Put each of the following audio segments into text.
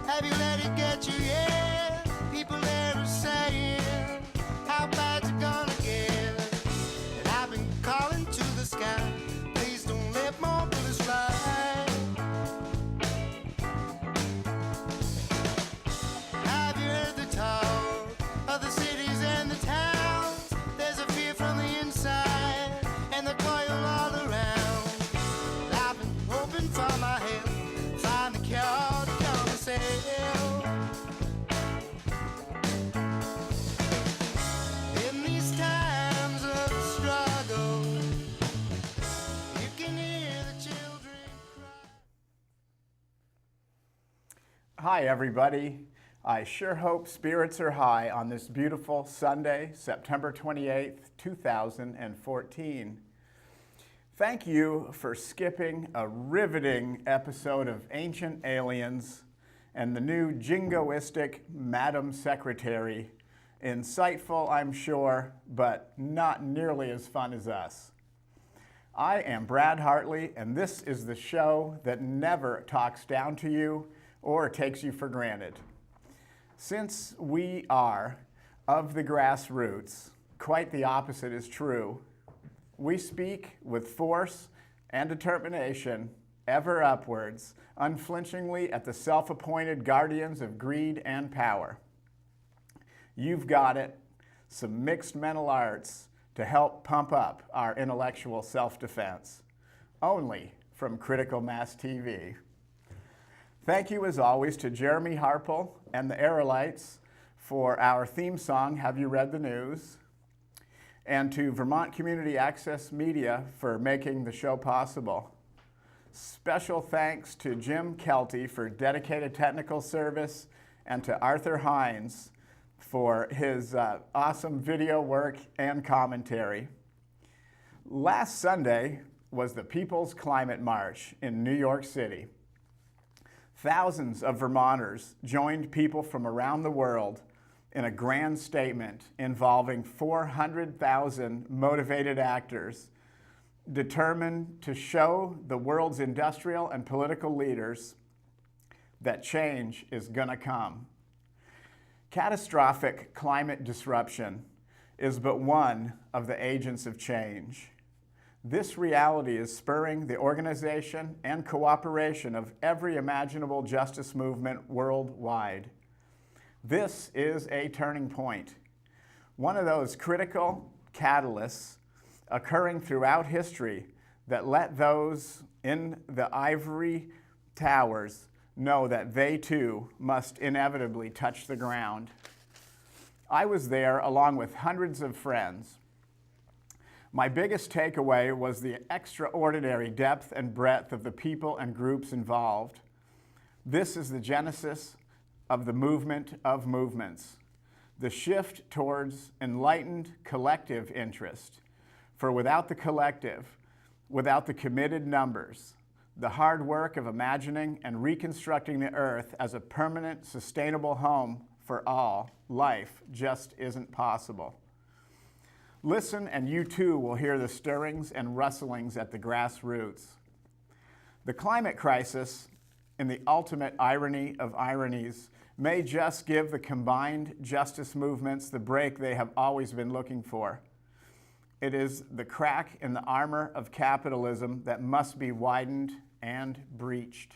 Have you let it get you? Yeah, people there are saying, how bad's it gonna get? And I've been calling to the sky, please don't let more bullets fly. Have you heard the talk of the cities and the towns? There's a fear from the inside and the coil all around. And I've been hoping for my help, find the cure to come and sail. In these times of struggle, you can hear the children cry. Hi, everybody. I sure hope spirits are high on this beautiful Sunday, September 28th, 2014. Thank you for skipping a riveting episode of Ancient Aliens and the new jingoistic Madam Secretary. Insightful, I'm sure, but not nearly as fun as us. I am Brad Hartley, and this is the show that never talks down to you or takes you for granted. Since we are of the grassroots, quite the opposite is true. We speak with force and determination, ever upwards, unflinchingly at the self-appointed guardians of greed and power. You've got it, some mixed mental arts to help pump up our intellectual self-defense, only from Critical Mass TV. Thank you, as always, to Jeremy Harple and the Aerolites for our theme song, Have You Read the News? And to Vermont Community Access Media for making the show possible. Special thanks to Jim Kelty for dedicated technical service and to Arthur Hynes for his awesome video work and commentary. Last Sunday was the People's Climate March in New York City. Thousands of Vermonters joined people from around the world in a grand statement involving 400,000 motivated actors determined to show the world's industrial and political leaders that change is gonna come. Catastrophic climate disruption is but one of the agents of change. This reality is spurring the organization and cooperation of every imaginable justice movement worldwide. This is a turning point, one of those critical catalysts occurring throughout history that let those in the ivory towers know that they too must inevitably touch the ground. I was there along with hundreds of friends. My biggest takeaway was the extraordinary depth and breadth of the people and groups involved. This is the genesis of the movement of movements, the shift towards enlightened collective interest. For without the collective, without the committed numbers, the hard work of imagining and reconstructing the earth as a permanent, sustainable home for all, life just isn't possible. Listen, and you too will hear the stirrings and rustlings at the grassroots. The climate crisis, in the ultimate irony of ironies, may just give the combined justice movements the break they have always been looking for. It is the crack in the armor of capitalism that must be widened and breached.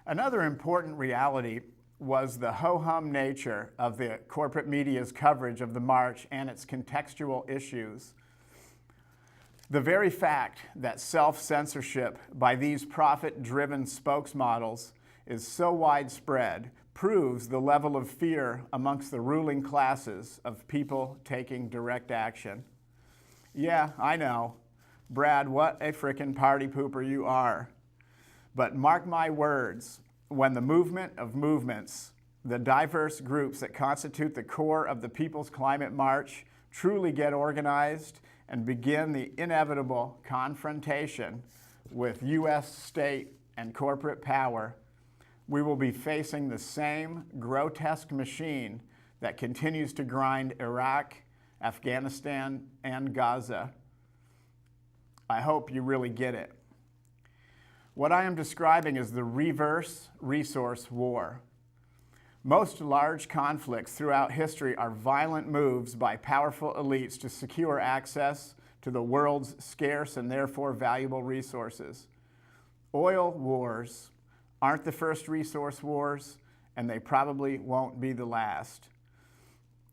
Another important reality was the ho-hum nature of the corporate media's coverage of the march and its contextual issues. The very fact that self-censorship by these profit-driven spokesmodels is so widespread proves the level of fear amongst the ruling classes of people taking direct action. Yeah, I know. Brad, what a frickin' party pooper you are. But mark my words, when the movement of movements, the diverse groups that constitute the core of the People's Climate March, truly get organized and begin the inevitable confrontation with U.S. state and corporate power, we will be facing the same grotesque machine that continues to grind Iraq, Afghanistan, and Gaza. I hope you really get it. What I am describing is the reverse resource war. Most large conflicts throughout history are violent moves by powerful elites to secure access to the world's scarce and therefore valuable resources. Oil wars aren't the first resource wars, and they probably won't be the last.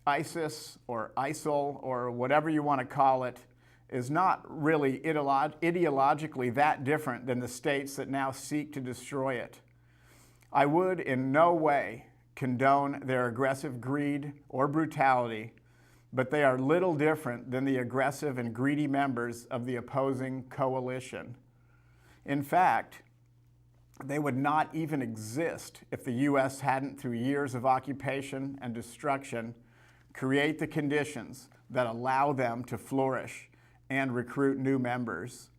ISIS or ISIL or whatever you want to call it is not really ideologically that different than the states that now seek to destroy it. I would in no way condone their aggressive greed or brutality, but they are little different than the aggressive and greedy members of the opposing coalition. In fact, they would not even exist if the U.S. hadn't, through years of occupation and destruction, create the conditions that allow them to flourish and recruit new members.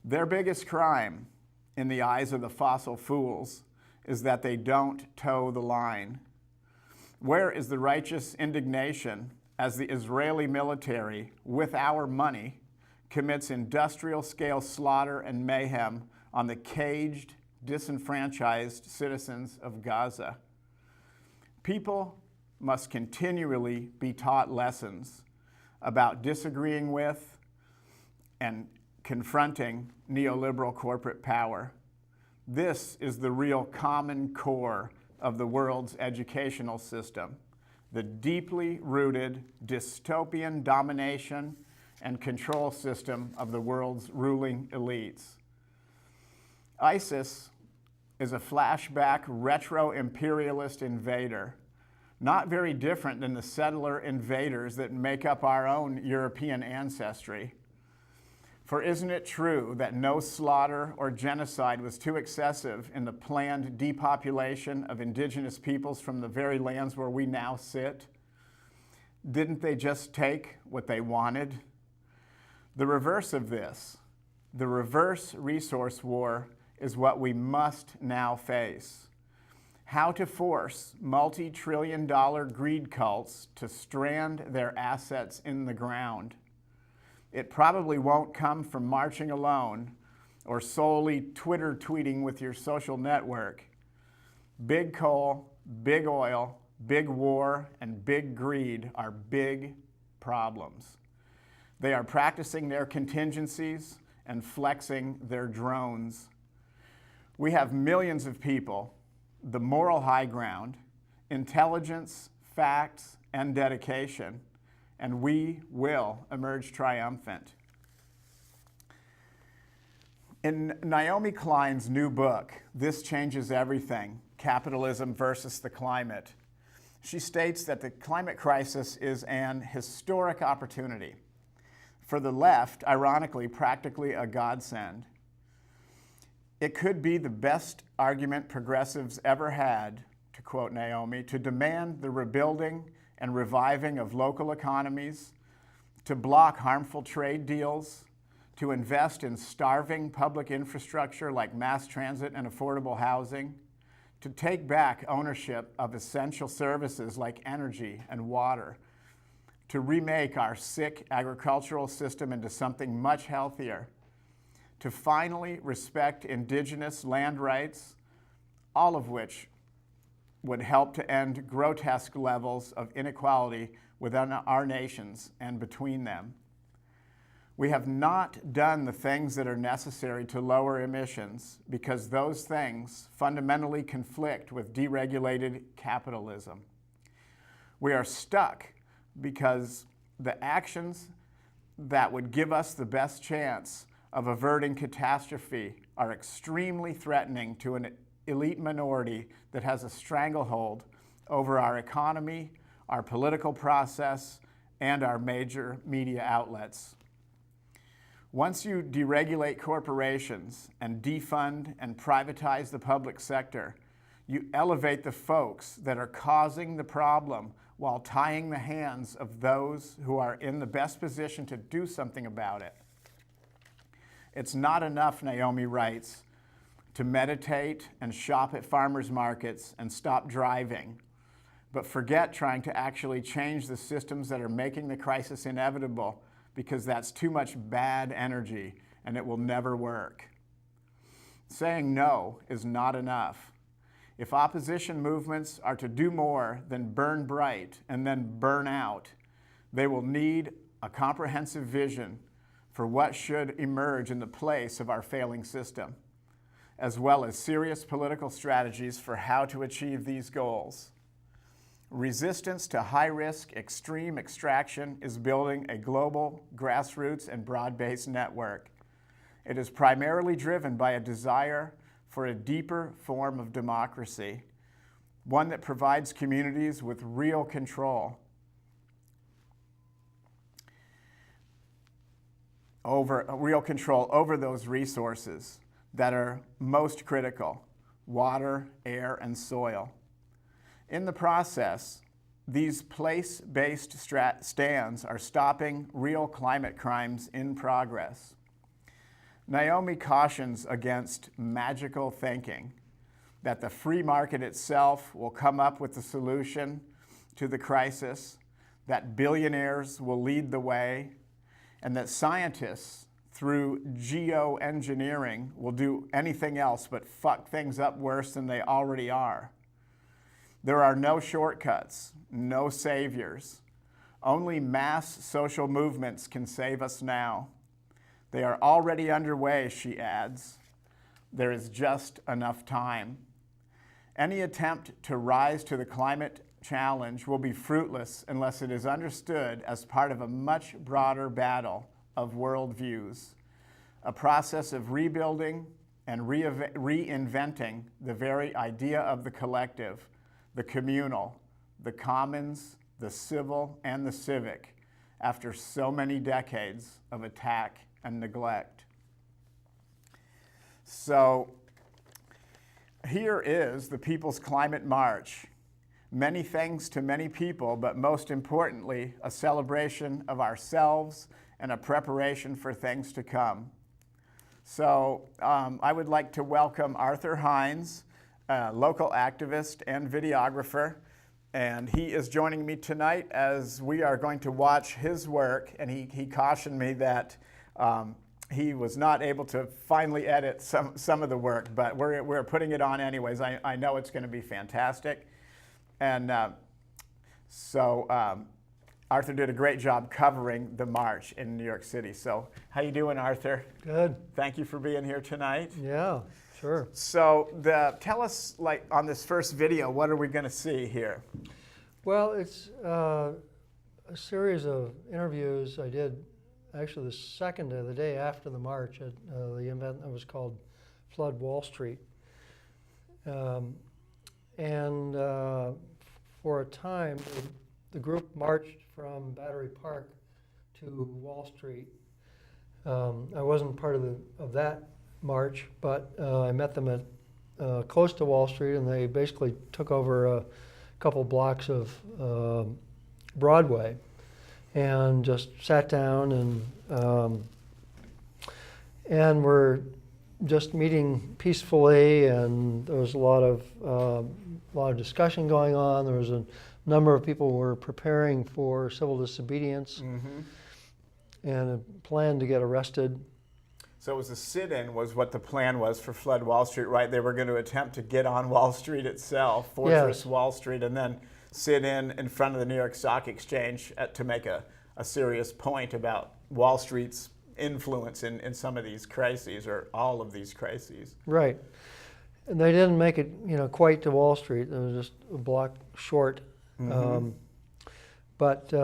Their biggest crime, in the eyes of the fossil fools, is that they don't toe the line. Where is the righteous indignation as the Israeli military, with our money, commits industrial-scale slaughter and mayhem on the caged, disenfranchised citizens of Gaza? People must continually be taught lessons about disagreeing with and confronting neoliberal corporate power. This is the real common core of the world's educational system, the deeply rooted dystopian domination and control system of the world's ruling elites. ISIS is a flashback retro-imperialist invader, not very different than the settler invaders that make up our own European ancestry. For isn't it true that no slaughter or genocide was too excessive in the planned depopulation of indigenous peoples from the very lands where we now sit? Didn't they just take what they wanted? The reverse of this, the reverse resource war, is what we must now face. How to force multi-trillion-dollar greed cults to strand their assets in the ground. It probably won't come from marching alone or solely Twitter tweeting with your social network. Big coal, big oil, big war, and big greed are big problems. They are practicing their contingencies and flexing their drones. We have millions of people, the moral high ground, intelligence, facts, and dedication, and we will emerge triumphant. In Naomi Klein's new book, This Changes Everything, Capitalism versus the Climate, she states that the climate crisis is an historic opportunity. For the left, ironically, practically a godsend. It could be the best argument progressives ever had, to quote Naomi, to demand the rebuilding and reviving of local economies, to block harmful trade deals, to invest in starving public infrastructure like mass transit and affordable housing, to take back ownership of essential services like energy and water, to remake our sick agricultural system into something much healthier, to finally respect indigenous land rights, all of which would help to end grotesque levels of inequality within our nations and between them. We have not done the things that are necessary to lower emissions because those things fundamentally conflict with deregulated capitalism. We are stuck because the actions that would give us the best chance of averting catastrophe are extremely threatening to an elite minority that has a stranglehold over our economy, our political process, and our major media outlets. Once you deregulate corporations and defund and privatize the public sector, you elevate the folks that are causing the problem while tying the hands of those who are in the best position to do something about it. It's not enough, Naomi writes, to meditate and shop at farmers markets and stop driving, but forget trying to actually change the systems that are making the crisis inevitable, because that's too much bad energy and it will never work. Saying no is not enough. If opposition movements are to do more than burn bright and then burn out, they will need a comprehensive vision for what should emerge in the place of our failing system, as well as serious political strategies for how to achieve these goals. Resistance to high-risk, extreme extraction is building a global, grassroots, and broad-based network. It is primarily driven by a desire for a deeper form of democracy, one that provides communities with real control over those resources that are most critical: water, air, and soil. In the process, these place-based stands are stopping real climate crimes in progress. Naomi cautions against magical thinking, that the free market itself will come up with the solution to the crisis, that billionaires will lead the way, and that scientists, through geoengineering, will do anything else but fuck things up worse than they already are. There are no shortcuts, no saviors. Only mass social movements can save us now. They are already underway, she adds. There is just enough time. Any attempt to rise to the climate challenge will be fruitless unless it is understood as part of a much broader battle of worldviews, a process of rebuilding and reinventing the very idea of the collective, the communal, the commons, the civil, and the civic, after so many decades of attack and neglect. So here is the People's Climate March. Many thanks to many people, but most importantly, a celebration of ourselves and a preparation for things to come. So I would like to welcome Arthur Hynes, a local activist and videographer, and he is joining me tonight as we are going to watch his work, and he cautioned me that he was not able to finally edit some of the work, but we're putting it on anyways. I know it's going to be fantastic. And Arthur did a great job covering the march in New York City. So how you doing, Arthur? Good. Thank you for being here tonight. Yeah, sure. So tell us, like, on this first video, what are we going to see here? Well, it's a series of interviews I did actually the day after the march at the event that was called Flood Wall Street. And for a time, the group marched from Battery Park to Wall Street. I wasn't part of that march, but I met them at close to Wall Street, and they basically took over a couple blocks of Broadway and just sat down and were just meeting peacefully, and there was a lot of discussion going on. There was a number of people who were preparing for civil disobedience and a plan to get arrested. So it was a sit-in was what the plan was for Flood Wall Street, right? They were going to attempt to get on Wall Street itself, Fortress Wall Street, and then sit in front of the New York Stock Exchange to make a serious point about Wall Street's influence in some of these crises, or all of these crises. Right. And they didn't make it, quite to Wall Street. It was just a block short. But it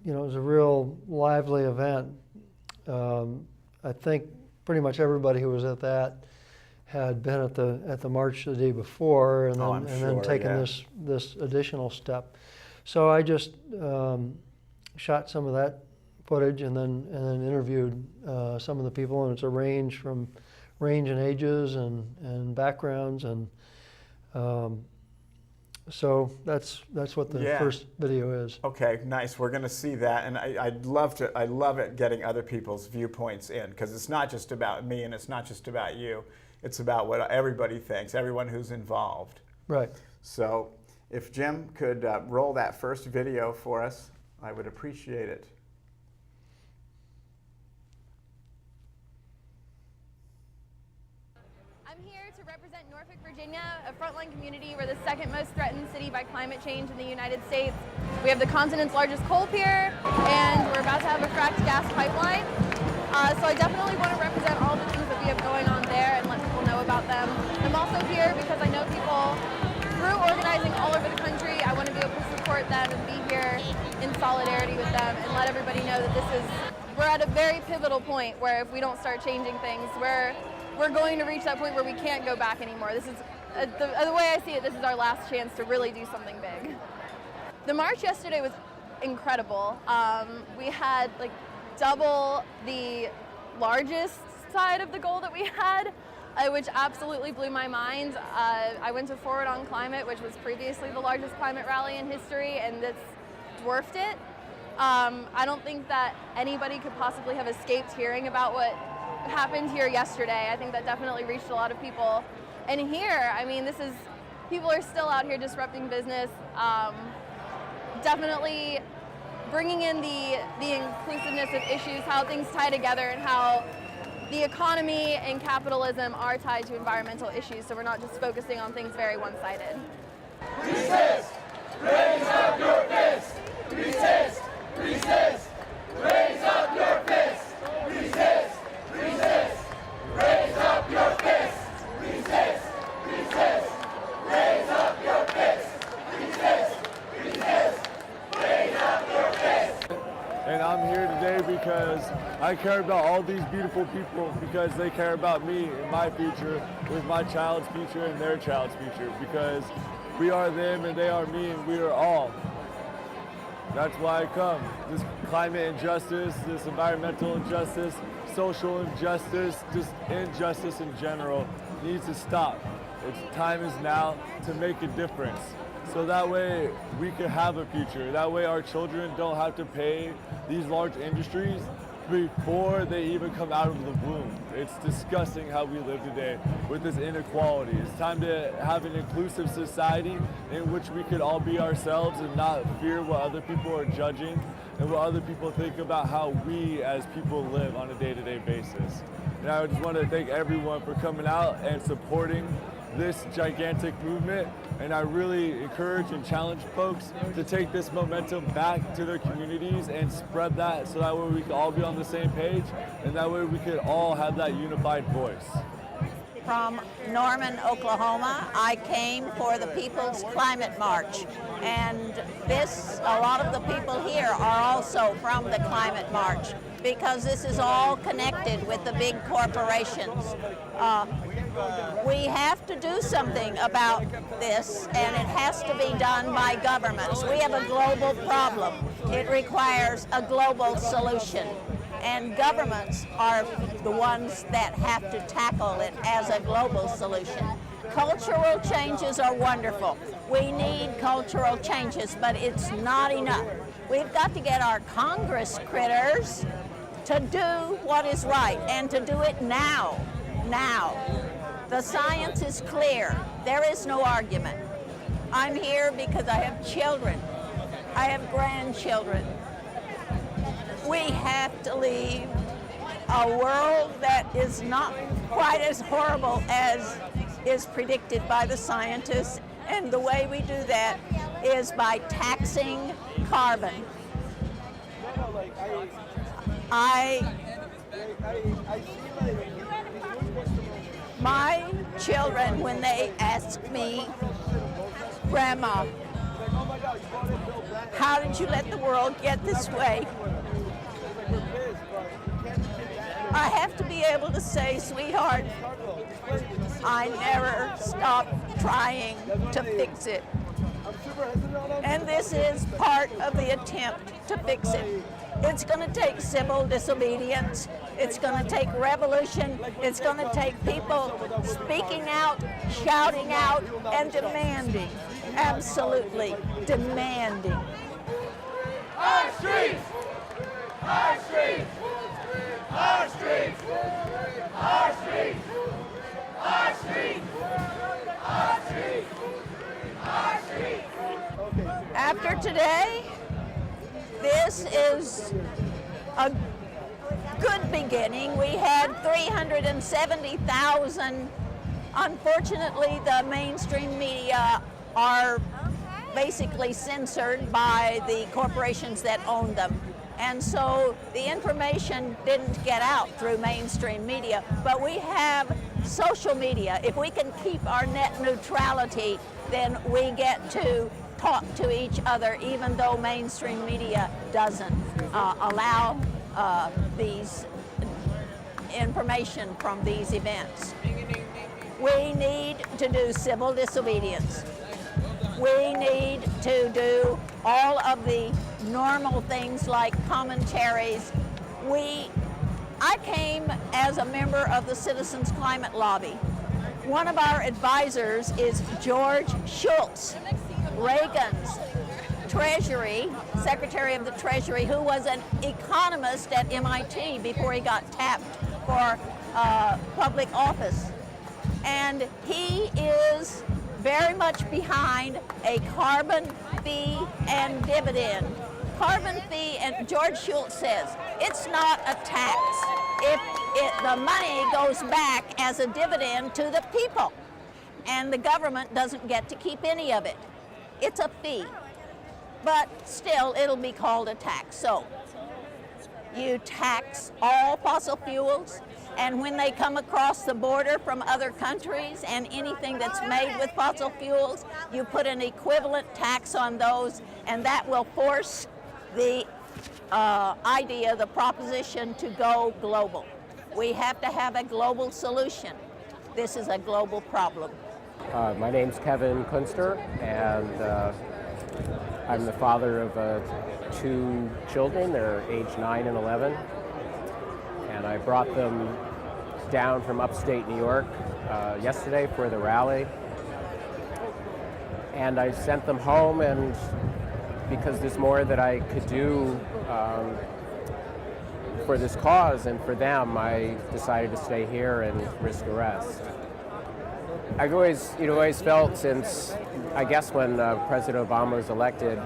was a real lively event. I think pretty much everybody who was at that had been at the march the day before, and then taken this additional step. So I just shot some of that footage and then interviewed some of the people, and it's a range in ages and backgrounds, and so that's what the first video is. Okay, nice. We're going to see that, and I love it getting other people's viewpoints in, because it's not just about me and it's not just about you. It's about what everybody thinks, everyone who's involved. Right. So if Jim could roll that first video for us, I would appreciate it. I Virginia, a frontline community. We're the second most threatened city by climate change in the United States. We have the continent's largest coal pier, and we're about to have a fracked gas pipeline. So I definitely want to represent all the things that we have going on there and let people know about them. I'm also here because I know people through organizing all over the country. I want to be able to support them and be here in solidarity with them and let everybody know that we're at a very pivotal point where if we don't start changing things, we're going to reach that point where we can't go back anymore. This is, the way I see it, this is our last chance to really do something big. The march yesterday was incredible. We had like double the largest side of the goal that we had, which absolutely blew my mind. I went to Forward on Climate, which was previously the largest climate rally in history, and this dwarfed it. I don't think that anybody could possibly have escaped hearing about what happened here yesterday. I think that definitely reached a lot of people. And here, I mean, people are still out here disrupting business, definitely bringing in the inclusiveness of issues, how things tie together, and how the economy and capitalism are tied to environmental issues, so we're not just focusing on things very one-sided. Resist! Raise up your fist! Resist! Resist! Raise up your fist! Resist! Resist! Raise up your fist! Resist! Resist! Raise up your fist! Resist! Resist! Raise up your fist! And I'm here today because I care about all these beautiful people, because they care about me and my future, with my child's future and their child's future, because we are them and they are me and we are all. That's why I come. This climate injustice, this environmental injustice, social injustice, just injustice in general needs to stop. Time is now to make a difference. So that way we can have a future. That way our children don't have to pay these large industries before they even come out of the womb. It's disgusting how we live today with this inequality. It's time to have an inclusive society in which we could all be ourselves and not fear what other people are judging and what other people think about how we as people live on a day-to-day basis. And I just want to thank everyone for coming out and supporting this gigantic movement, and I really encourage and challenge folks to take this momentum back to their communities and spread that, so that way we can all be on the same page, and that way we can all have that unified voice. From Norman, Oklahoma, I came for the People's Climate March, and a lot of the people here are also from the Climate March, because this is all connected with the big corporations. We have to do something about this, and it has to be done by governments. We have a global problem. It requires a global solution, and governments are the ones that have to tackle it as a global solution. Cultural changes are wonderful. We need cultural changes, but it's not enough. We've got to get our Congress critters to do what is right, and to do it now. The science is clear. There is no argument. I'm here because I have children. I have grandchildren. We have to leave a world that is not quite as horrible as is predicted by the scientists, and the way we do that is by taxing carbon. My children, when they ask me, Grandma, how did you let the world get this way? I have to be able to say, sweetheart, I never stopped trying to fix it. And this is part of the attempt to fix it. It's going to take civil disobedience. It's going to take revolution. It's going to take people speaking out, shouting out, and demanding. Absolutely demanding. Our streets! Our streets! Our streets! Our streets! Our streets! Our streets! Our streets! After today, this is a good beginning. We had 370,000 Unfortunately, the mainstream media are basically censored by the corporations that own them. And so the information didn't get out through mainstream media, but we have social media. If we can keep our net neutrality, then we get to talk to each other, even though mainstream media doesn't allow these information from these events. We need to do civil disobedience. We need to do all of the normal things like commentaries. I came as a member of the Citizens Climate Lobby. One of our advisors is George Shultz, Reagan's Treasury, Secretary of the Treasury, who was an economist at MIT before he got tapped for public office. And he is very much behind a carbon fee and dividend. Carbon fee, and George Shultz says, it's not a tax if the money goes back as a dividend to the people, and the government doesn't get to keep any of it. It's a fee, but still it'll be called a tax. So you tax all fossil fuels, and when they come across the border from other countries and anything that's made with fossil fuels, you put an equivalent tax on those, and that will force the idea, the proposition to go global. We have to have a global solution. This is a global problem. My name's Kevin Kunster, and I'm the father of 2 children. They're age 9 and 11. And I brought them down from upstate New York yesterday for the rally. And I sent them home, and because there's more that I could do for this cause and for them, I decided to stay here and risk arrest. I've always felt since, I guess, when President Obama was elected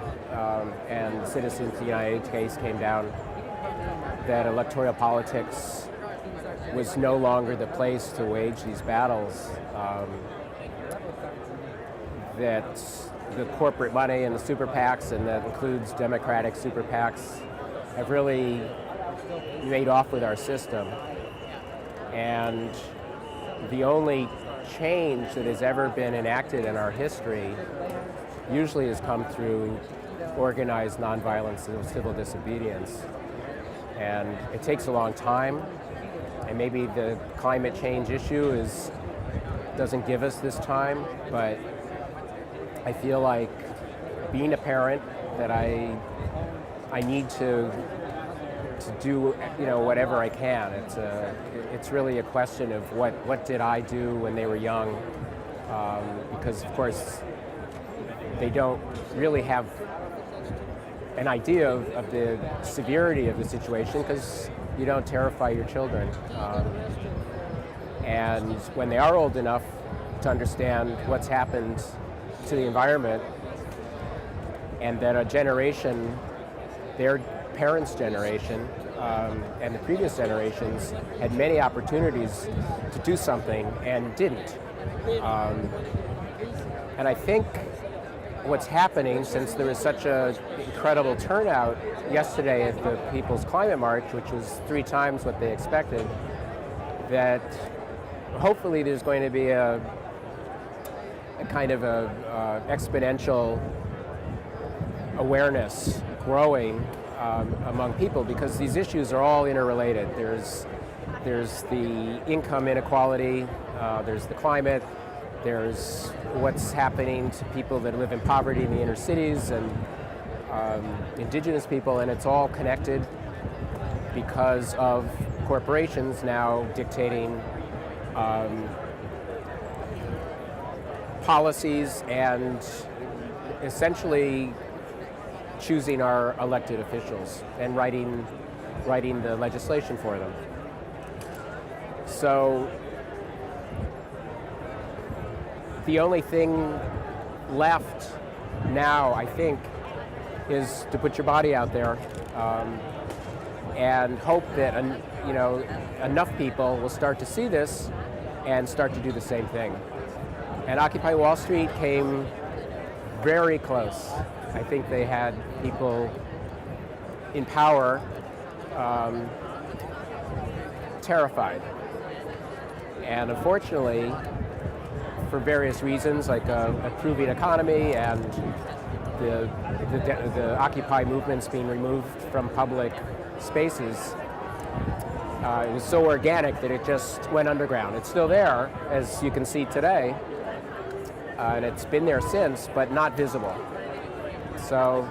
and Citizens United case came down, that electoral politics was no longer the place to wage these battles. That the corporate money and the super PACs, and that includes Democratic super PACs, have really made off with our system. And the only change that has ever been enacted in our history usually has come through organized nonviolent civil disobedience. And it takes a long time, and maybe the climate change issue doesn't give us this time, but I feel like being a parent that I need to do whatever I can. It's really a question of what did I do when they were young, because of course they don't really have an idea of the severity of the situation, because you don't terrify your children. And when they are old enough to understand what's happened to the environment, and that a generation, their parents' generation, and the previous generations had many opportunities to do something and didn't. And I think what's happening, since there was such an incredible turnout yesterday at the People's Climate March, which was 3 times what they expected, that hopefully there's going to be a kind of exponential awareness growing among people, because these issues are all interrelated. There's the income inequality, there's the climate, there's what's happening to people that live in poverty in the inner cities, and indigenous people, and it's all connected because of corporations now dictating policies and essentially choosing our elected officials and writing the legislation for them. So the only thing left now, I think, is to put your body out there and hope that enough people will start to see this and start to do the same thing. And Occupy Wall Street came very close. I think they had people in power terrified. And unfortunately, for various reasons, like a improving economy and the Occupy movements being removed from public spaces, it was so organic that it just went underground. It's still there, as you can see today, and it's been there since, but not visible. So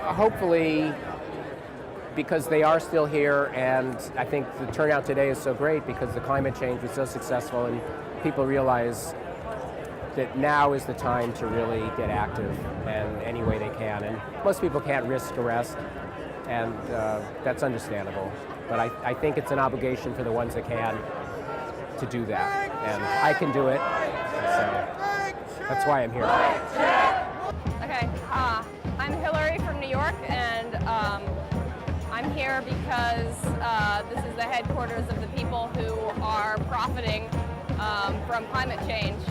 hopefully, because they are still here, and I think the turnout today is so great because the climate change was so successful and people realize that now is the time to really get active in any way they can. And most people can't risk arrest, and that's understandable. But I think it's an obligation for the ones that can to do that. And I can do it, so that's why I'm here. Okay, I'm Hillary from New York, and I'm here because this is the headquarters of the people who are profiting from climate change.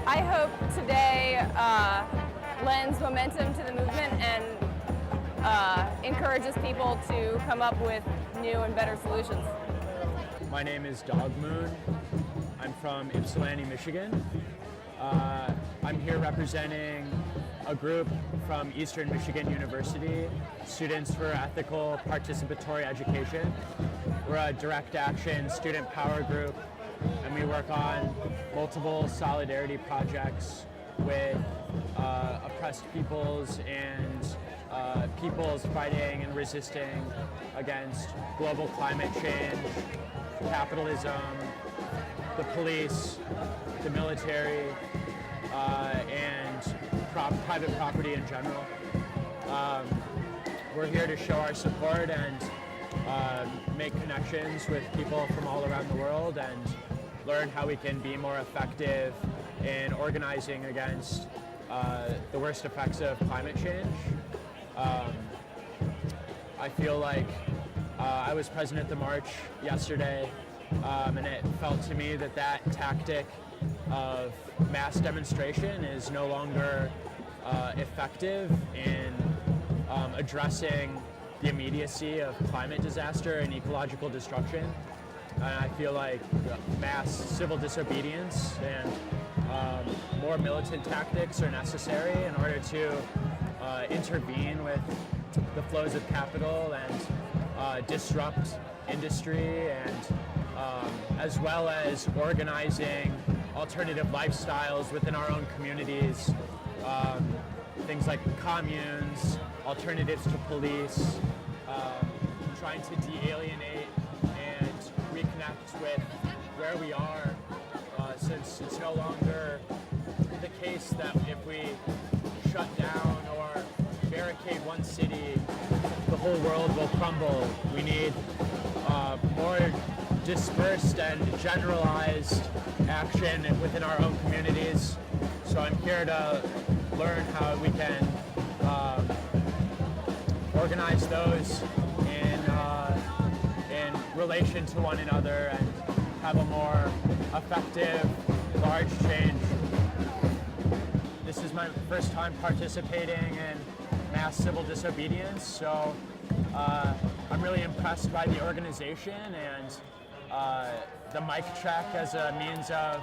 I hope today lends momentum to the movement and encourages people to come up with new and better solutions. My name is Dog Moon. I'm from Ypsilanti, Michigan. I'm here representing a group from Eastern Michigan University, Students for Ethical Participatory Education. We're a direct action student power group, and we work on multiple solidarity projects with oppressed peoples and peoples fighting and resisting against global climate change, capitalism, the police, the military, and private property in general. We're here to show our support and make connections with people from all around the world and learn how we can be more effective in organizing against the worst effects of climate change. I feel like I was present at the march yesterday, and it felt to me that that tactic of mass demonstration is no longer effective in addressing the immediacy of climate disaster and ecological destruction. And I feel like mass civil disobedience and more militant tactics are necessary in order to intervene with the flows of capital and disrupt industry, and as well as organizing alternative lifestyles within our own communities, things like communes, alternatives to police, trying to de-alienate and reconnect with where we are, since it's no longer the case that if we shut down or barricade one city, the whole world will crumble. We need more dispersed and generalized action within our own communities. So I'm here to learn how we can organize those in relation to one another and have a more effective, large change. This is my first time participating in mass civil disobedience, so I'm really impressed by the organization and the mic check as a means of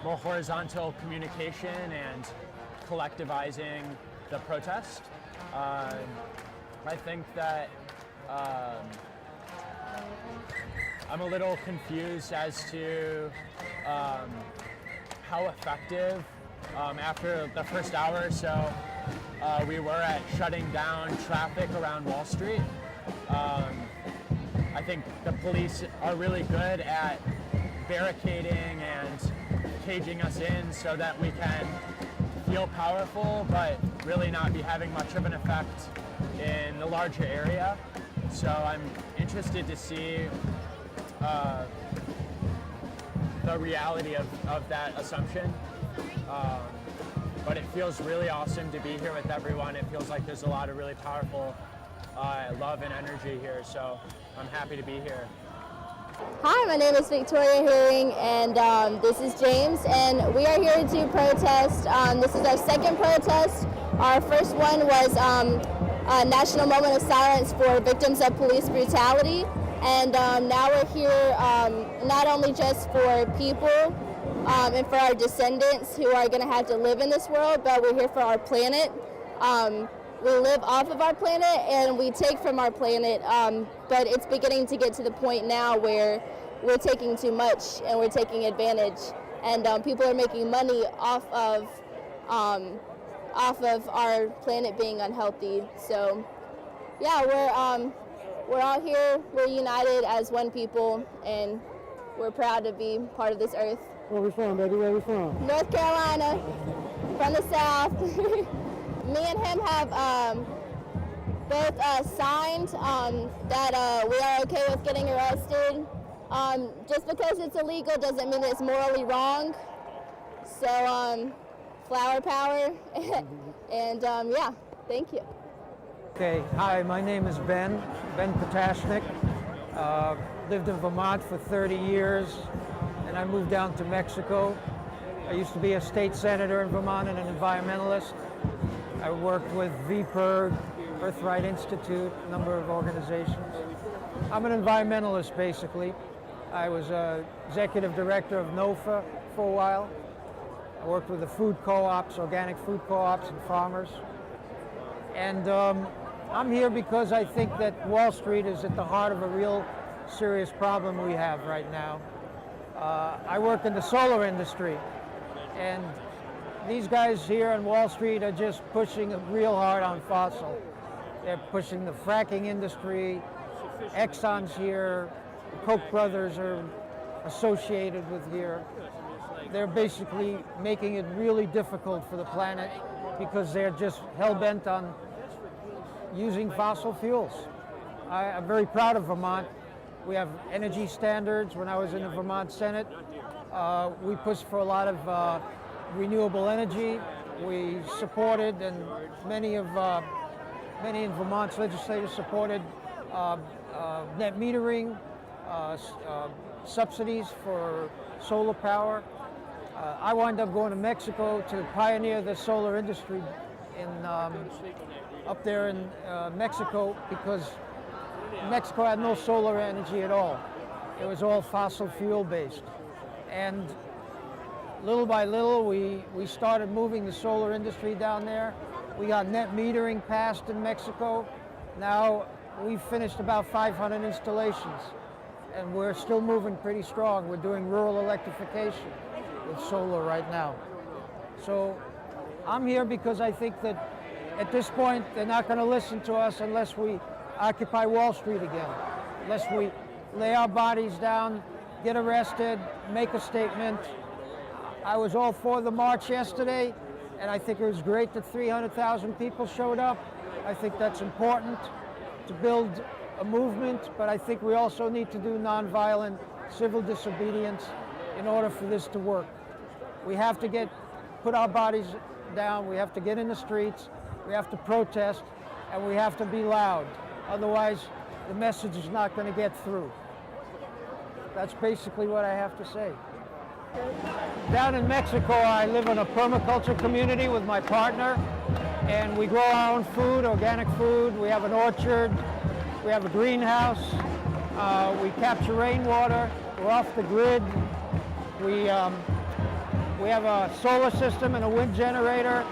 more horizontal communication and collectivizing the protest. I think that I'm a little confused as to how effective, after the first hour or so, we were at shutting down traffic around Wall Street. I think the police are really good at barricading and caging us in so that we can feel powerful, but really not be having much of an effect in the larger area. So I'm interested to see the reality of that assumption. But it feels really awesome to be here with everyone. It feels like there's a lot of really powerful love and energy here, so I'm happy to be here. Hi, my name is Victoria Herring, and this is James, and we are here to protest. This is our second protest. Our first one was a national moment of silence for victims of police brutality, and now we're here not only just for people and for our descendants who are going to have to live in this world, but we're here for our planet. We live off of our planet and we take from our planet, but it's beginning to get to the point now where we're taking too much and we're taking advantage, and people are making money off of our planet being unhealthy. So yeah, we're all here, we're united as one people, and we're proud to be part of this earth. Where we from, baby? Where we from? North Carolina, from the South. Me and him have both signed that we are okay with getting arrested. Just because it's illegal doesn't mean it's morally wrong. So flower power, and yeah, thank you. Okay, hi, my name is Ben Potashnik. Lived in Vermont for 30 years, and I moved down to Mexico. I used to be a state senator in Vermont and an environmentalist. I worked with VPIRG, Earth Right Institute, a number of organizations. I'm an environmentalist, basically. I was executive director of NOFA for a while. I worked with the food co-ops, organic food co-ops and farmers. And I'm here because I think that Wall Street is at the heart of a real serious problem we have right now. I work in the solar industry, and these guys here on Wall Street are just pushing real hard on fossil. They're pushing the fracking industry. Exxon's here. The Koch brothers are associated with here. They're basically making it really difficult for the planet because they're just hell-bent on using fossil fuels. I'm very proud of Vermont. We have energy standards. When I was in the Vermont Senate, we pushed for a lot of renewable energy. We supported, and many in Vermont's legislators supported net metering, subsidies for solar power. I wound up going to Mexico to pioneer the solar industry up there in Mexico, because Mexico had no solar energy at all. It was all fossil fuel based. And little by little, we started moving the solar industry down there. We got net metering passed in Mexico. Now we've finished about 500 installations, and we're still moving pretty strong. We're doing rural electrification with solar right now. So I'm here because I think that at this point, they're not going to listen to us unless we occupy Wall Street again, unless we lay our bodies down, get arrested, make a statement. I was all for the march yesterday, and I think it was great that 300,000 people showed up. I think that's important to build a movement, but I think we also need to do nonviolent civil disobedience in order for this to work. We have to put our bodies down, we have to get in the streets, we have to protest, and we have to be loud. Otherwise, the message is not going to get through. That's basically what I have to say. Down in Mexico, I live in a permaculture community with my partner, and we grow our own food, organic food. We have an orchard, we have a greenhouse, we capture rainwater, we're off the grid. We have a solar system and a wind generator,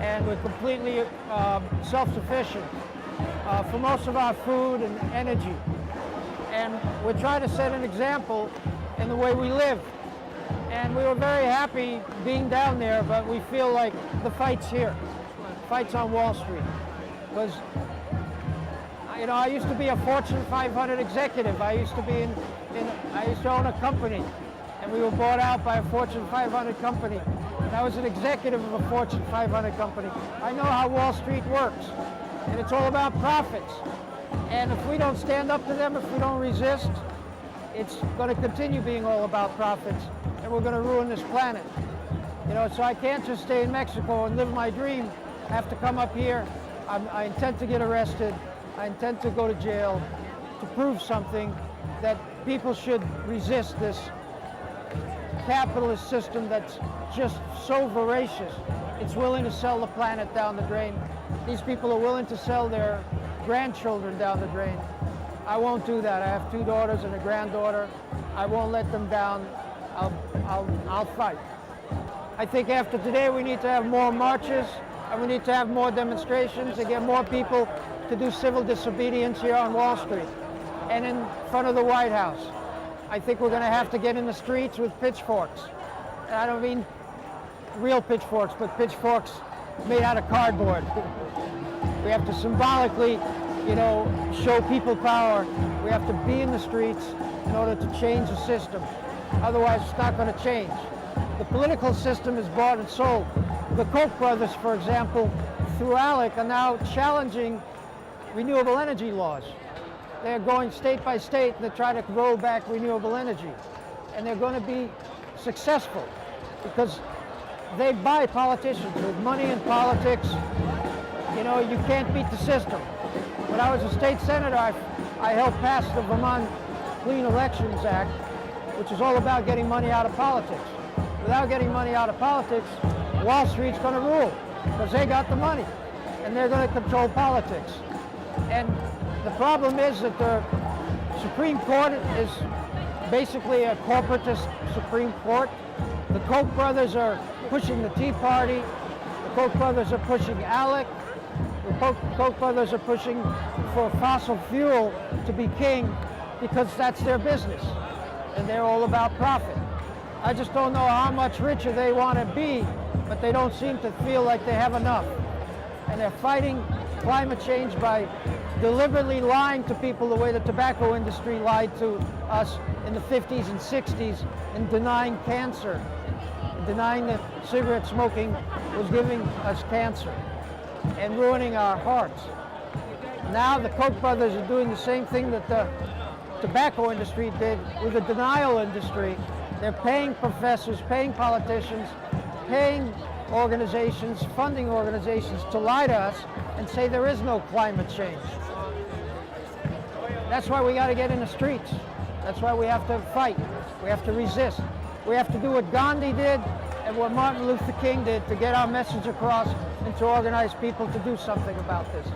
and we're completely self-sufficient for most of our food and energy. And we're trying to set an example in the way we live. And we were very happy being down there, but we feel like the fight's here. The fight's on Wall Street. Because, you know, I used to be a Fortune 500 executive. I used to own a company, and we were bought out by a Fortune 500 company. And I was an executive of a Fortune 500 company. I know how Wall Street works, and it's all about profits. And if we don't stand up to them, if we don't resist, it's going to continue being all about profits, and we're going to ruin this planet. You know, so I can't just stay in Mexico and live my dream. I have to come up here. I intend to get arrested. I intend to go to jail to prove something that people should resist this capitalist system that's just so voracious. It's willing to sell the planet down the drain. These people are willing to sell their grandchildren down the drain. I won't do that. I have 2 daughters and a granddaughter. I won't let them down. I'll fight. I think after today we need to have more marches and we need to have more demonstrations and get more people to do civil disobedience here on Wall Street and in front of the White House. I think we're going to have to get in the streets with pitchforks. And I don't mean real pitchforks, but pitchforks made out of cardboard. We have to symbolically, show people power. We have to be in the streets in order to change the system. Otherwise, it's not going to change. The political system is bought and sold. The Koch brothers, for example, through ALEC, are now challenging renewable energy laws. They're going state by state to try to roll back renewable energy. And they're going to be successful because they buy politicians. With money in politics, you can't beat the system. When I was a state senator, I helped pass the Vermont Clean Elections Act, which is all about getting money out of politics. Without getting money out of politics, Wall Street's going to rule because they got the money and they're going to control politics. And the problem is that the Supreme Court is basically a corporatist Supreme Court. The Koch brothers are pushing the Tea Party. The Koch brothers are pushing ALEC. The Koch brothers are pushing for fossil fuel to be king because that's their business and they're all about profit. I just don't know how much richer they want to be, but they don't seem to feel like they have enough. And they're fighting climate change by deliberately lying to people the way the tobacco industry lied to us in the 50s and 60s and denying cancer, and denying that cigarette smoking was giving us cancer and ruining our hearts. Now the Koch brothers are doing the same thing that the tobacco industry did with the denial industry. They're paying professors, paying politicians, paying organizations, funding organizations to lie to us and say there is no climate change. That's why we got to get in the streets. That's why we have to fight. We have to resist. We have to do what Gandhi did and what Martin Luther King did to get our message across and to organize people to do something about this.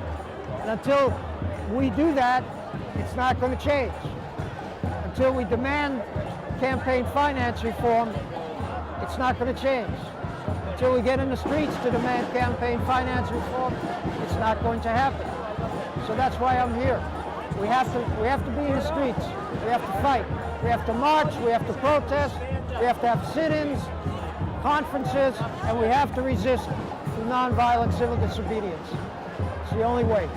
And until we do that, it's not going to change. Until we demand campaign finance reform, it's not going to change. Until we get in the streets to demand campaign finance reform, it's not going to happen. So that's why I'm here. We have to be in the streets. We have to fight. We have to march. We have to protest. We have to have sit-ins, conferences, and we have to resist through nonviolent civil disobedience. It's the only way.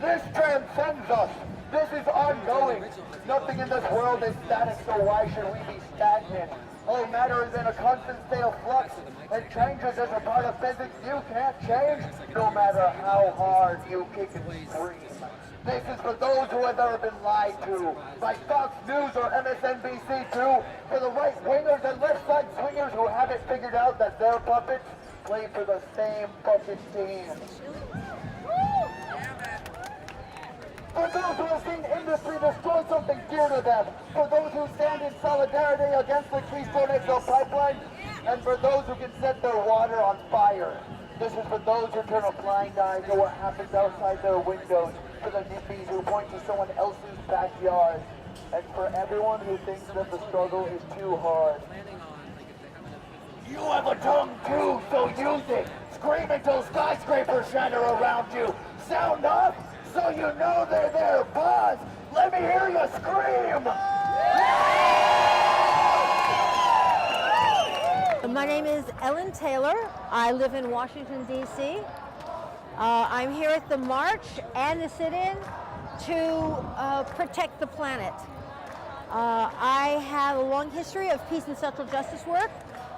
This transcends us. This is ongoing. Nothing in this world is static, so why should we be stagnant? All matter is in a constant state of flux. It changes as a part of physics. You can't change, no matter how hard you kick and scream. This is for those who have ever been lied to, by Fox News or MSNBC too, for the right-wingers and left-side swingers who haven't figured out that their puppets play for the same puppet team. For those who have seen industry destroy something dear to them, for those who stand in solidarity against the Keystone XL pipeline, and for those who can set their water on fire. This is for those who turn a blind eye to what happens outside their windows, for the NIMBYs who point to someone else's backyard, and for everyone who thinks that the struggle is too hard. You have a tongue too, so use it. Scream until skyscrapers shatter around you. Sound up, so you know they're there. Pause. Let me hear you scream. My name is Ellen Taylor. I live in Washington, D.C. I'm here at the march and the sit-in to protect the planet. I have a long history of peace and social justice work.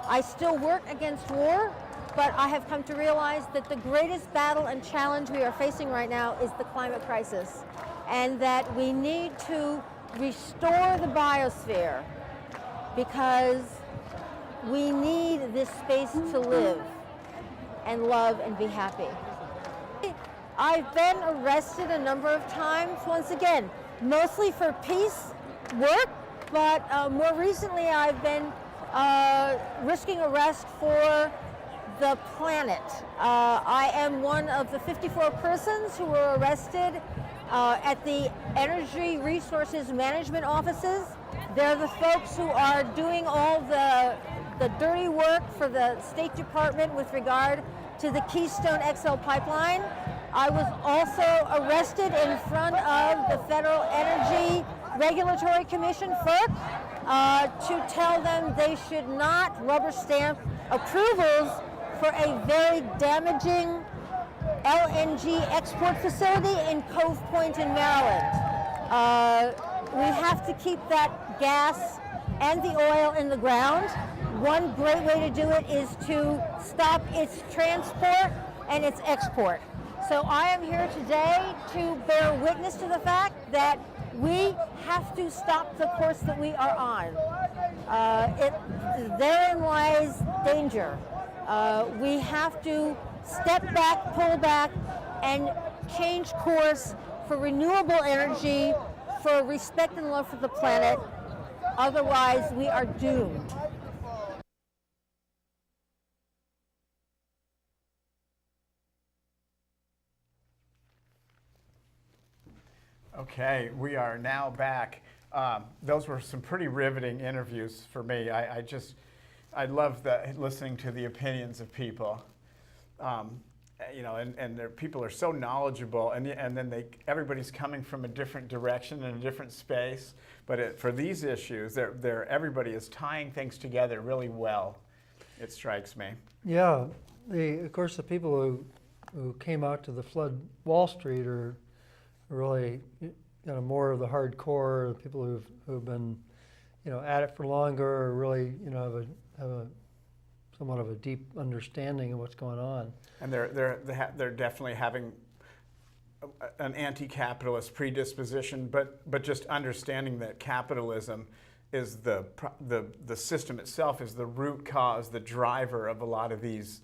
I still work against war, but I have come to realize that the greatest battle and challenge we are facing right now is the climate crisis, and that we need to restore the biosphere because we need this space to live and love and be happy. I've been arrested a number of times, once again, mostly for peace work, but more recently I've been risking arrest for the planet. I am one of the 54 persons who were arrested at the Energy Resources Management offices. They're the folks who are doing all the dirty work for the State Department with regard to the Keystone XL pipeline. I was also arrested in front of the Federal Energy Regulatory Commission, FERC, to tell them they should not rubber stamp approvals for a very damaging LNG export facility in Cove Point in Maryland. We have to keep that gas and the oil in the ground. One great way to do it is to stop its transport and its export. So I am here today to bear witness to the fact that we have to stop the course that we are on. Therein lies danger. We have to step back, pull back, and change course for renewable energy, for respect and love for the planet. Otherwise, we are doomed. Okay, we are now back. Those were some pretty riveting interviews for me. I love listening to the opinions of people. You know, and people are so knowledgeable, and then everybody's coming from a different direction and a different space. But for these issues, everybody is tying things together really well. It strikes me. Yeah, of course, the people who came out to the flood Wall Street are really, more of the hardcore, the people who've been, at it for longer, or really, have a somewhat of a deep understanding of what's going on. And they're definitely having an anti-capitalist predisposition, but just understanding that capitalism is the system itself is the root cause, the driver of a lot of these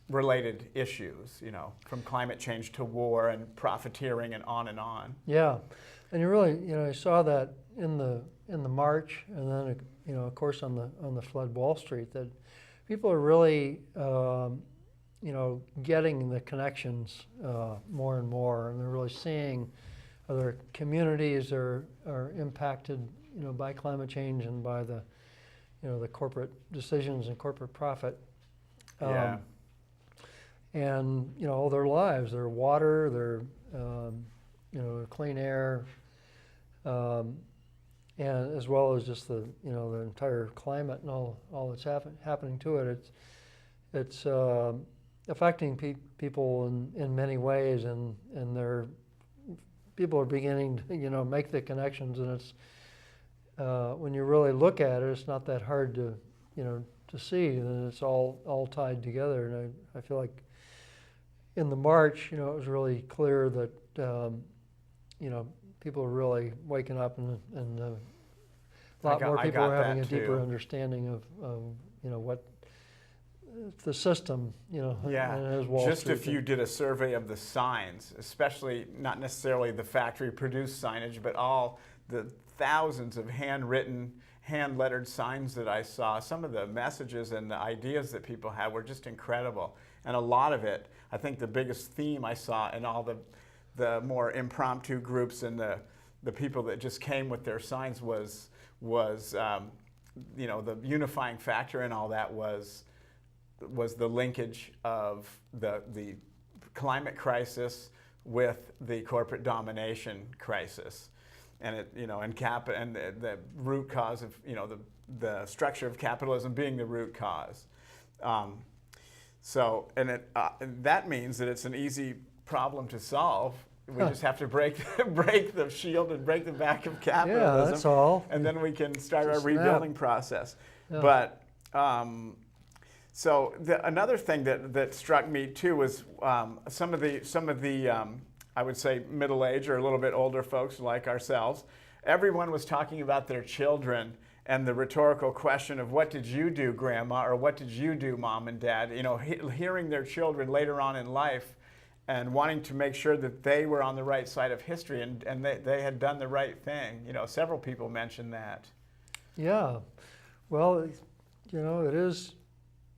related issues, from climate change to war and profiteering and on and on. Yeah, and you really, you saw that in the march, and then of course on the flood Wall Street, that people are really getting the connections more and more, and they're really seeing other communities are impacted by climate change and by the the corporate decisions and corporate profit. Yeah. And all their lives, their water, their clean air, and as well as just the the entire climate and all that's happening to it. It's affecting people in many ways, and people are beginning to make the connections, and it's when you really look at it, it's not that hard to to see, and it's all tied together. And I feel like in the march, it was really clear that people are really waking up, and a lot more people are having a deeper understanding of what the system, Yeah, and as Wall just Street. if you did a survey of the signs, especially not necessarily the factory-produced signage, but all the thousands of handwritten, hand-lettered signs that I saw, some of the messages and the ideas that people had were just incredible. And a lot of it, I think the biggest theme I saw in all the more impromptu groups and the people that just came with their signs was the unifying factor in all that was the linkage of the climate crisis with the corporate domination crisis, and the root cause of the structure of capitalism being the root cause. That means that it's an easy problem to solve. We just have to break the shield and break the back of capitalism. Yeah, that's all. And then we can start our rebuilding process. Yeah. But another thing that struck me too was some of the I would say middle-aged or a little bit older folks like ourselves. Everyone was talking about their children and the rhetorical question of what did you do, Grandma, or what did you do, Mom and Dad? Hearing their children later on in life and wanting to make sure that they were on the right side of history and they had done the right thing. You know, several people mentioned that. Yeah. Well, you know, it is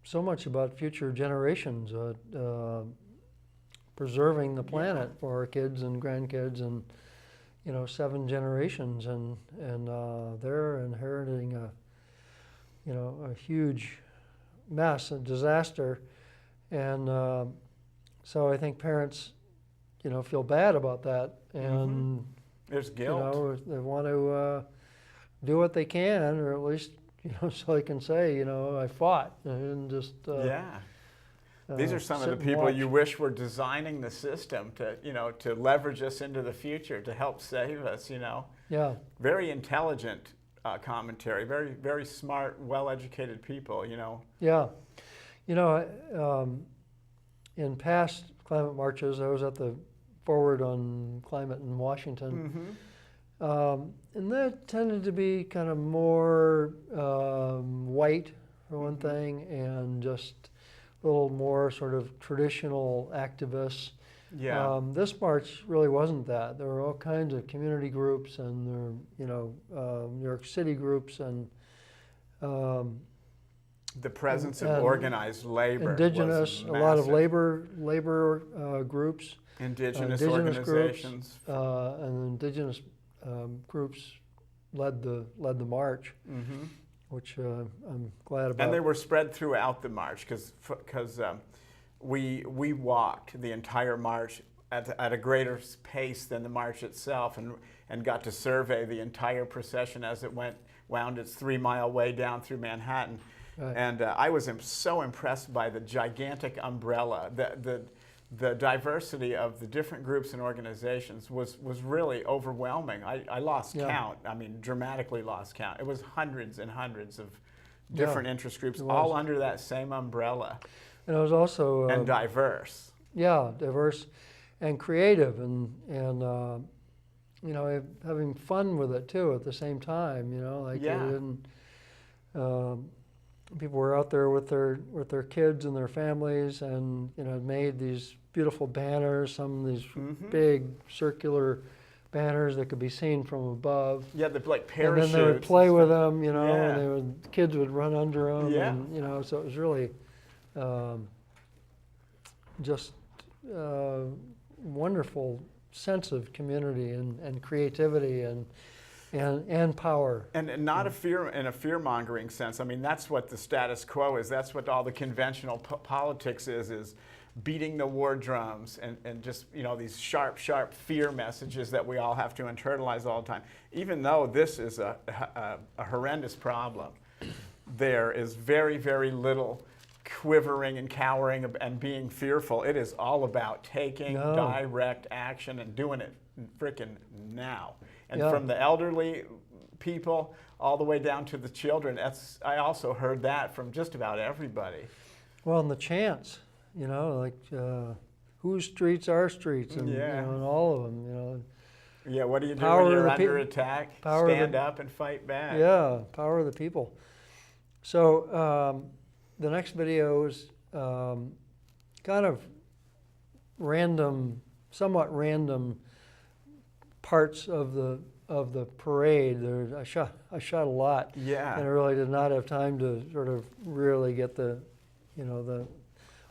so much about future generations, preserving the planet for our kids and grandkids and, you know, 7 generations, and they're inheriting a huge mess and disaster, and so I think parents, you know, feel bad about that, and there's guilt. You know, they want to do what they can, or at least, you know, so they can say, you know, I fought, and just These are some of the people you wish were designing the system to, you know, to leverage us into the future, to help save us, you know. Yeah. Very intelligent commentary, very, very smart, well-educated people, you know. Yeah. You know, in past climate marches, I was at the Forward on Climate in Washington, and that tended to be kind of more white, for one thing, and just a little more sort of traditional activists. Yeah. This march really wasn't that. There were all kinds of community groups, and there, you know, New York City groups, and the presence of organized labor. Indigenous, was a lot of massive. labor groups. Indigenous Groups, organizations. and indigenous groups led the march, which I'm glad about. And they were spread throughout the march because we walked the entire march at a greater pace than the march itself, and got to survey the entire procession as it wound its 3-mile way down through Manhattan. Right. And I was so impressed by the gigantic umbrella. The diversity of the different groups and organizations was really overwhelming. I lost count. I mean, dramatically lost count. It was hundreds and hundreds of different interest groups, all under that same umbrella. And it was also and diverse. Yeah, diverse and creative, and you know, having fun with it too at the same time. You know, like people were out there with their kids and their families, and you know, made these beautiful banners. Some of these big circular banners that could be seen from above. Yeah, like parachutes. And then they would play with them, you know, and kids would run under them. Yeah. And, you know, so it was really just wonderful sense of community and creativity and power. And not in a fear-mongering sense. I mean, that's what the status quo is. That's what all the conventional politics is beating the war drums and just, you know, these sharp fear messages that we all have to internalize all the time. Even though this is a horrendous problem, there is very, very little quivering and cowering and being fearful. It is all about taking direct action and doing it frickin' now. And from the elderly people all the way down to the children. I also heard that from just about everybody. Well, and the chants, you know, like whose streets are streets, and, you know, and all of them, you know. Yeah, what do you do when you're under attack? Stand up and fight back. Yeah, power of the people. So the next video is kind of random, somewhat random parts of the parade. I shot a lot. Yeah. And I really did not have time to sort of really get the, you know,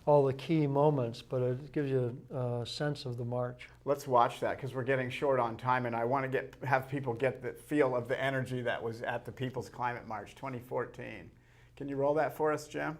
all the key moments, but it gives you a sense of the march. Let's watch that because we're getting short on time, and I want to have people get the feel of the energy that was at the People's Climate March 2014. Can you roll that for us, Jim?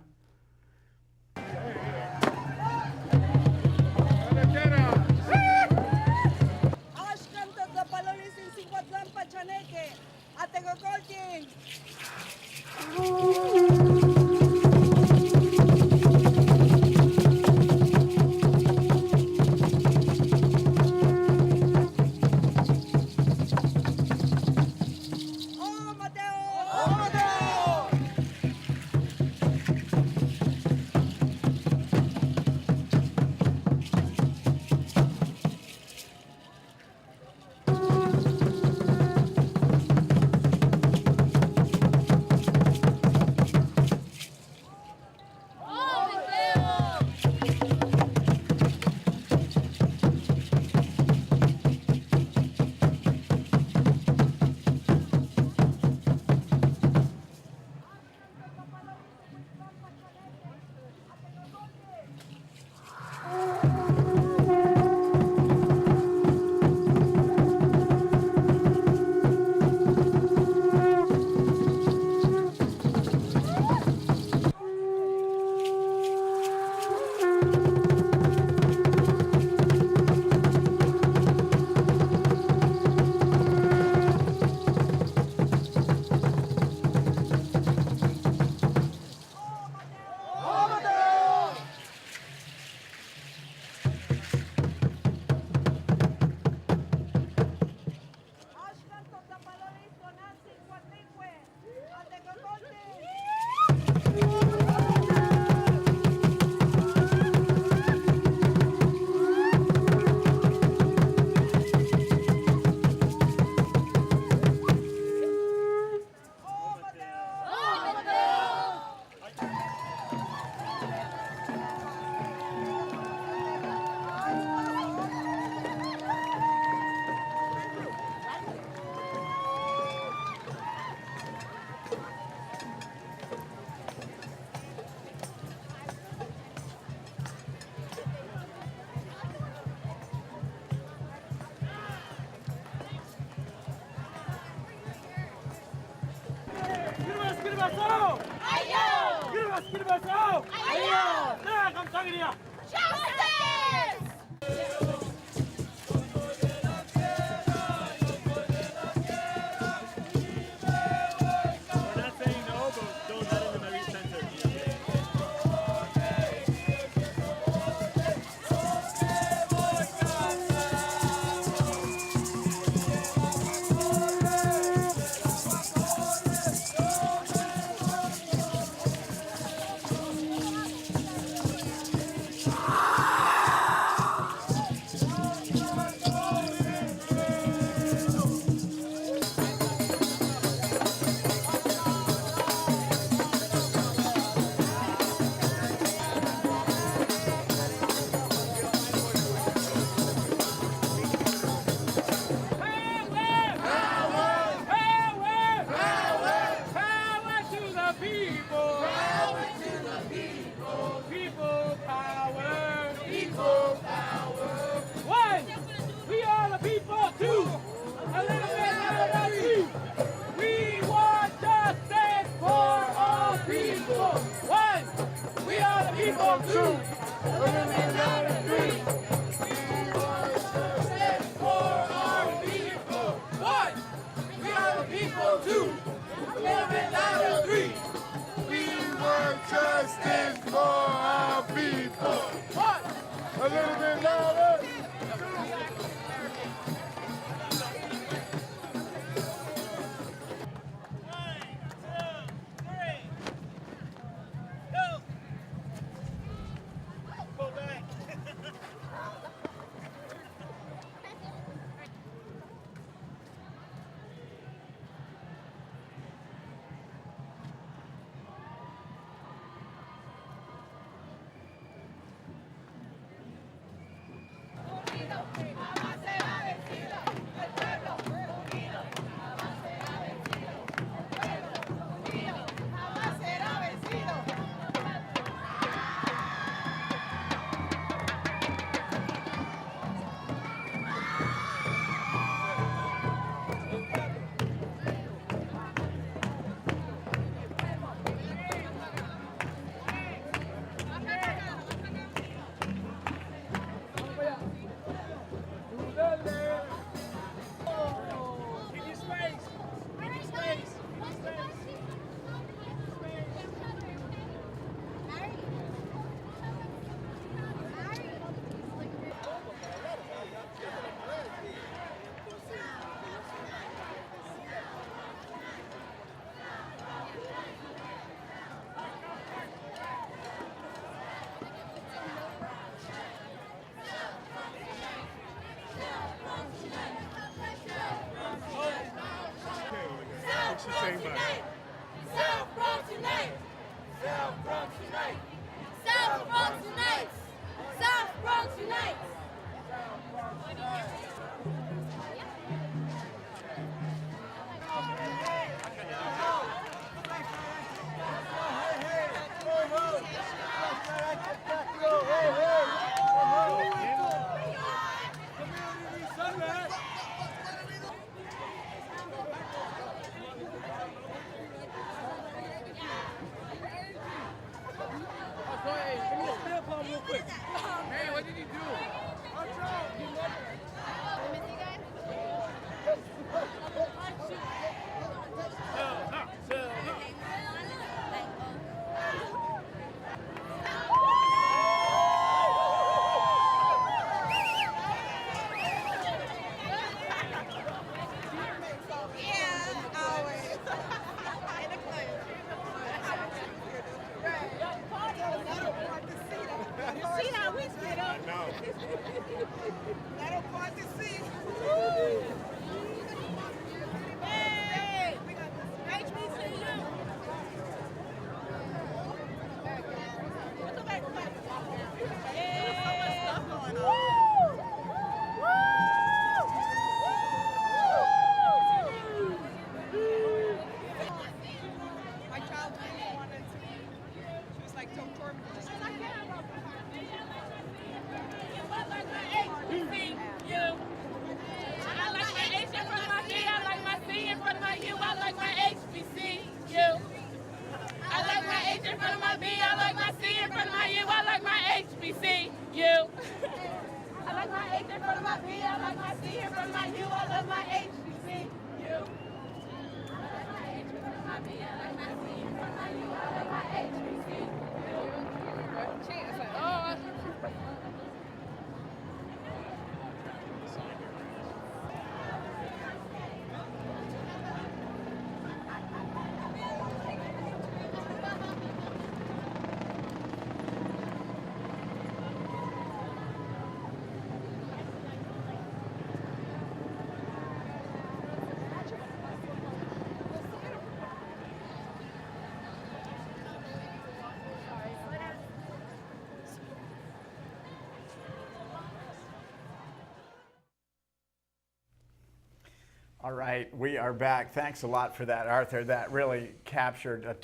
All right, we are back. Thanks a lot for that, Arthur. That really captured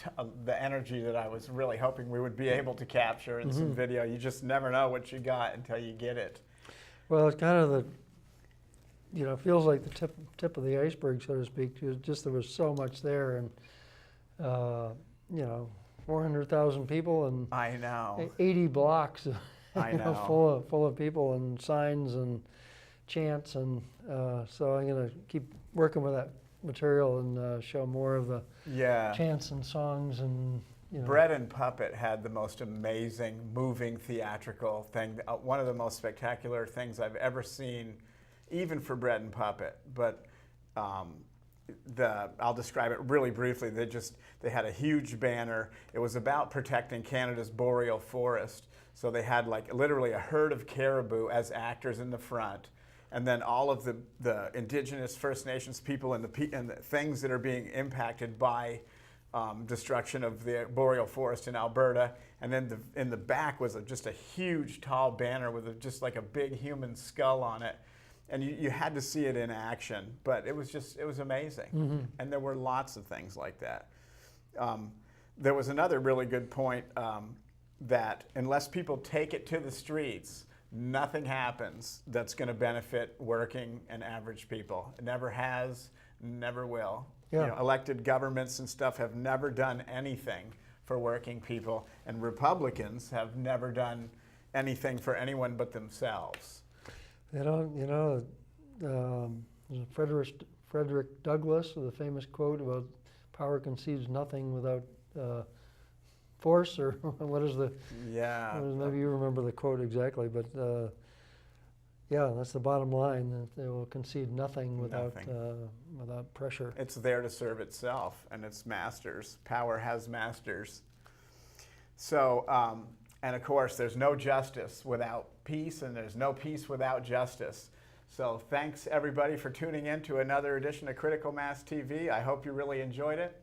the energy that I was really hoping we would be able to capture in some video. You just never know what you got until you get it. Well, it's kind of feels like the tip of the iceberg, so to speak. Just there was so much there, and 400,000 people and I know 80 blocks, I know. full of people and signs and chants, and so I'm going to keep working with that material and show more of the chants and songs and. Bread and Puppet had the most amazing, moving, theatrical thing. One of the most spectacular things I've ever seen, even for Bread and Puppet. But I'll describe it really briefly. They had a huge banner. It was about protecting Canada's boreal forest. So they had like literally a herd of caribou as actors in the front. And then all of the Indigenous First Nations people and the things that are being impacted by destruction of the boreal forest in Alberta, and then in the back was just a huge tall banner with just like a big human skull on it, and you had to see it in action, but it was amazing. And there were lots of things like that. There was another really good point that unless people take it to the streets, nothing happens that's going to benefit working and average people. It never has, never will. Yeah. Elected governments and stuff have never done anything for working people, and Republicans have never done anything for anyone but themselves. Frederick Douglass with a famous quote about power concedes nothing without force, or what is the? Yeah. Maybe you remember the quote exactly, but that's the bottom line. That they will concede nothing without pressure. It's there to serve itself and its masters. Power has masters. So, and of course, there's no justice without peace, and there's no peace without justice. So thanks everybody for tuning in to another edition of Critical Mass TV. I hope you really enjoyed it.